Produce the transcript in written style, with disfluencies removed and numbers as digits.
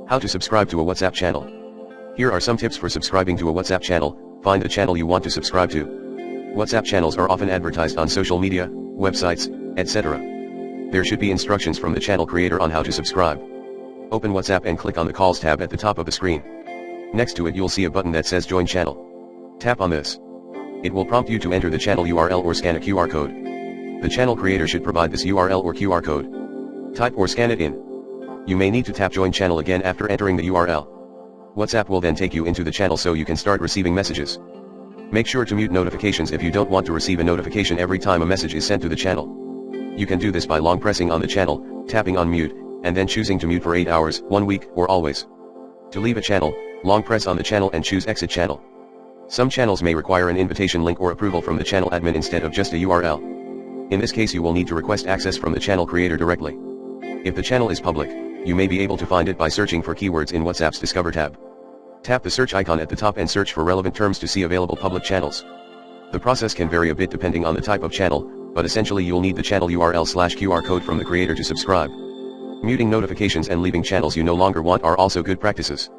How to subscribe to a WhatsApp channel. Here are some tips for subscribing to a WhatsApp channel. Find the channel you want to subscribe to. WhatsApp channels are often advertised on social media, websites, etc. There should be instructions from the channel creator on how to subscribe. Open WhatsApp and click on the Calls tab at the top of the screen. Next to it you'll see a button that says Join Channel. Tap on this. It will prompt you to enter the channel URL or scan a QR code. The channel creator should provide this URL or QR code. Type or scan it in. You may need to tap Join Channel again after entering the URL. WhatsApp will then take you into the channel so you can start receiving messages. Make sure to mute notifications if you don't want to receive a notification every time a message is sent to the channel. You can do this by long pressing on the channel, tapping on mute, and then choosing to mute for 8 hours, 1 week, or always. To leave a channel, long press on the channel and choose Exit Channel. Some channels may require an invitation link or approval from the channel admin instead of just a URL. In this case you will need to request access from the channel creator directly. If the channel is public, you may be able to find it by searching for keywords in WhatsApp's Discover tab. Tap the search icon at the top and search for relevant terms to see available public channels. The process can vary a bit depending on the type of channel, but essentially you'll need the channel URL/QR code from the creator to subscribe. Muting notifications and leaving channels you no longer want are also good practices.